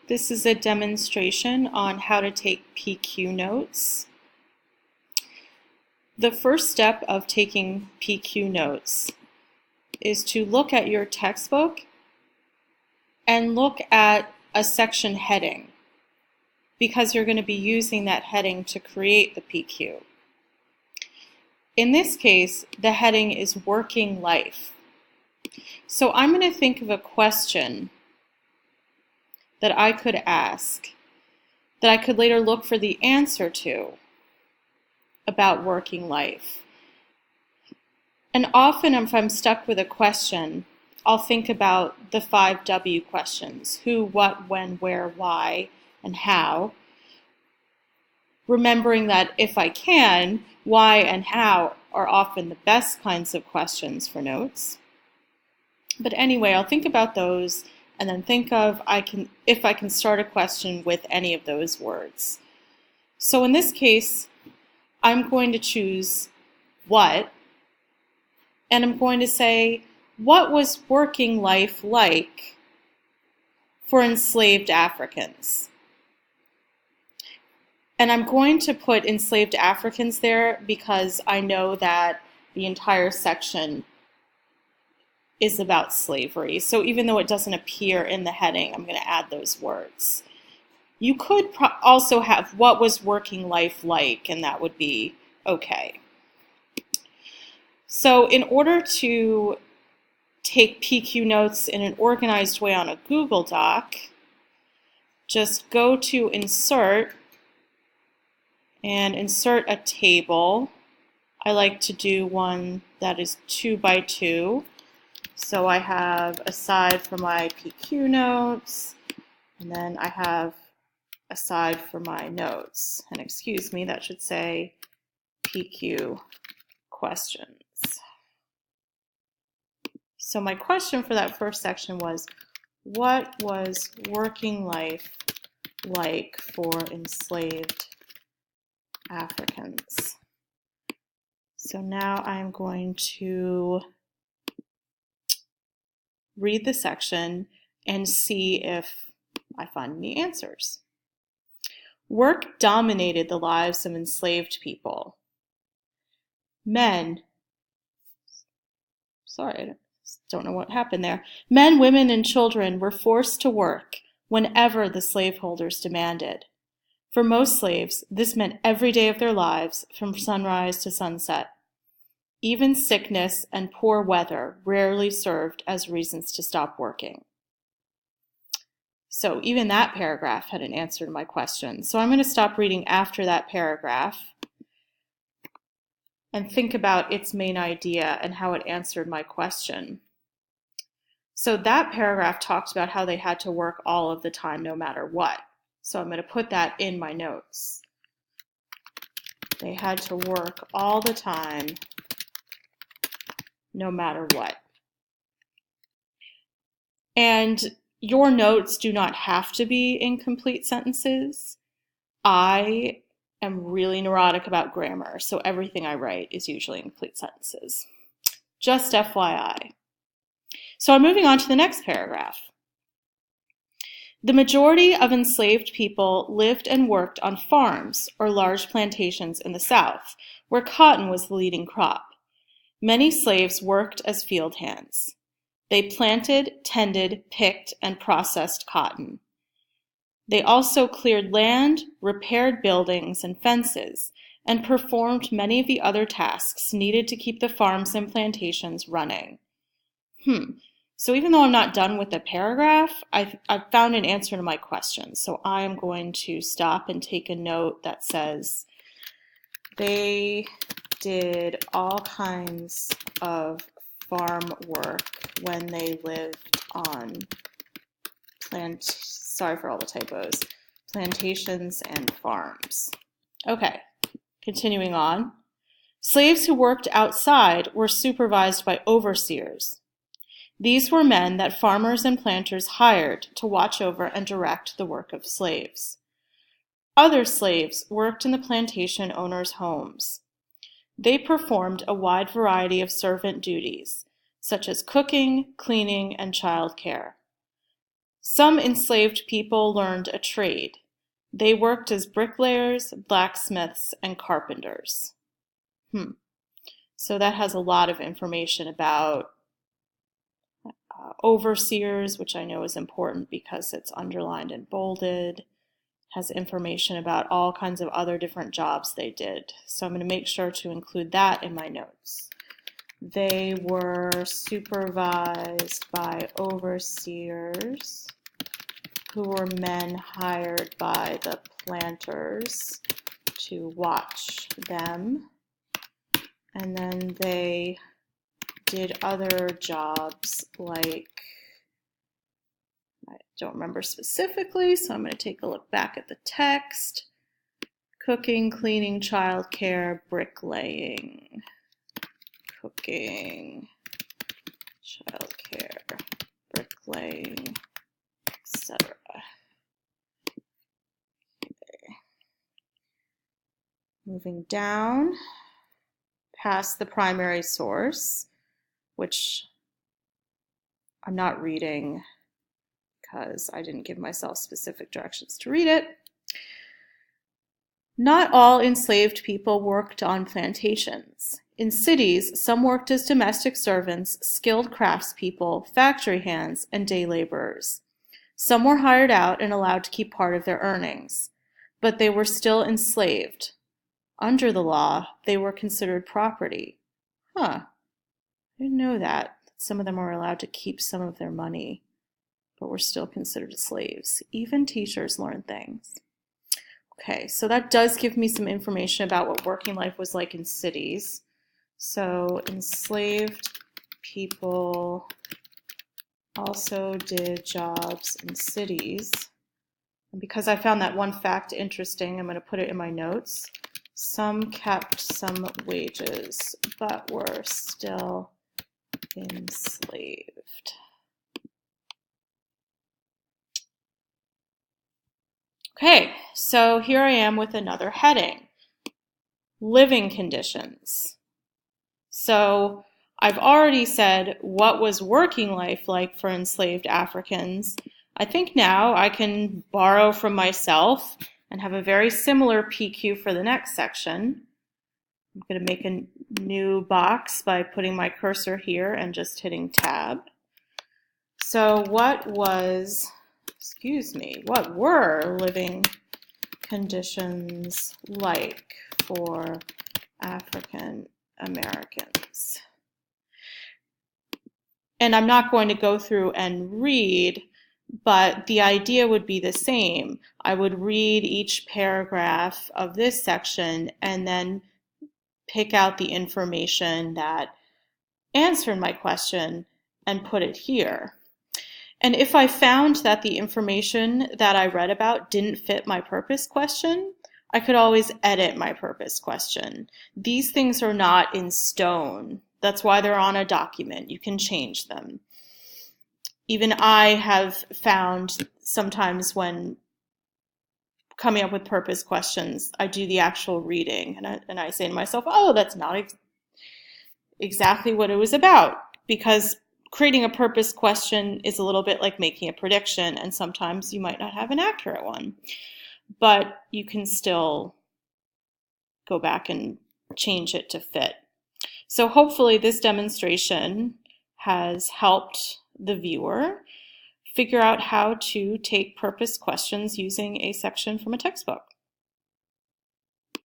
This is a demonstration on how to take PQ notes. The first step of taking PQ notes is to look at your textbook and look at a section heading, because you're going to be using that heading to create the PQ. In this case, the heading is working life. So I'm going to think of a question that I could ask, that I could later look for the answer to about working life. And often if I'm stuck with a question, I'll think about the 5 W questions: who, what, when, where, why, and how. Remembering that if I can, why and how are often the best kinds of questions for notes. But anyway, I'll think about those and then think of if I can start a question with any of those words. So in this case, I'm going to choose what, and I'm going to say, what was working life like for enslaved Africans? And I'm going to put enslaved Africans there because I know that the entire section is about slavery. So even though it doesn't appear in the heading, I'm going to add those words. You could also have what was working life like, and that would be okay. So in order to take PQ notes in an organized way on a Google Doc, just go to Insert and insert a table. I like to do one that is 2 by 2. So I have a side for my PQ notes, and then I have a side for my notes. And excuse me, that should say PQ questions. So my question for that first section was, what was working life like for enslaved Africans? So now I'm going to read the section and see if I find any answers. Work dominated the lives of enslaved people. Men, I don't know what happened there. Men, women, and children were forced to work whenever the slaveholders demanded. For most slaves, this meant every day of their lives from sunrise to sunset. Even sickness and poor weather rarely served as reasons to stop working. So even that paragraph had an answer to my question. So I'm going to stop reading after that paragraph and think about its main idea and how it answered my question. So that paragraph talks about how they had to work all of the time, no matter what. So I'm going to put that in my notes. They had to work all the time, no matter what. And your notes do not have to be in complete sentences. I am really neurotic about grammar, so everything I write is usually in complete sentences. Just FYI. So I'm moving on to the next paragraph. The majority of enslaved people lived and worked on farms or large plantations in the South, where cotton was the leading crop. Many slaves worked as field hands. They planted, tended, picked, and processed cotton. They also cleared land, repaired buildings and fences, and performed many of the other tasks needed to keep the farms and plantations running. So even though I'm not done with the paragraph, I've found an answer to my question. So I am going to stop and take a note that says, they did all kinds of farm work when they lived on sorry for all the typos, plantations and farms. Okay, continuing on. Slaves who worked outside were supervised by overseers. These were men that farmers and planters hired to watch over and direct the work of slaves. Other slaves worked in the plantation owners' homes. They performed a wide variety of servant duties, such as cooking, cleaning, and child care. Some enslaved people learned a trade. They worked as bricklayers, blacksmiths, and carpenters. So that has a lot of information about overseers, which I know is important because it's underlined and bolded. It has information about all kinds of other different jobs they did. So I'm going to make sure to include that in my notes. They were supervised by overseers, who were men hired by the planters to watch them. And then they did other jobs like, I don't remember specifically, so I'm going to take a look back at the text. Cooking, cleaning, childcare, bricklaying. Cooking, childcare, bricklaying, etc. Okay. Moving down past the primary source, which I'm not reading because I didn't give myself specific directions to read it. Not all enslaved people worked on plantations. In cities, some worked as domestic servants, skilled craftspeople, factory hands, and day laborers. Some were hired out and allowed to keep part of their earnings, but they were still enslaved. Under the law, they were considered property. I didn't know that. Some of them were allowed to keep some of their money, but were still considered slaves. Even teachers learned things. Okay, so that does give me some information about what working life was like in cities. So enslaved people also did jobs in cities. And because I found that one fact interesting, I'm going to put it in my notes. Some kept some wages, but were still enslaved. Okay, so here I am with another heading, living conditions. So I've already said what was working life like for enslaved Africans. I think now I can borrow from myself and have a very similar PQ for the next section. I'm going to make a new box by putting my cursor here and just hitting tab. So what were living conditions like for African Americans? And I'm not going to go through and read, but the idea would be the same. I would read each paragraph of this section and then pick out the information that answered my question and put it here. And if I found that the information that I read about didn't fit my purpose question, I could always edit my purpose question. These things are not in stone. That's why they're on a document. You can change them. Even I have found sometimes when coming up with purpose questions, I do the actual reading and I say to myself, oh, that's not exactly what it was about, because creating a purpose question is a little bit like making a prediction, and sometimes you might not have an accurate one, but you can still go back and change it to fit. So hopefully this demonstration has helped the viewer figure out how to take purpose questions using a section from a textbook.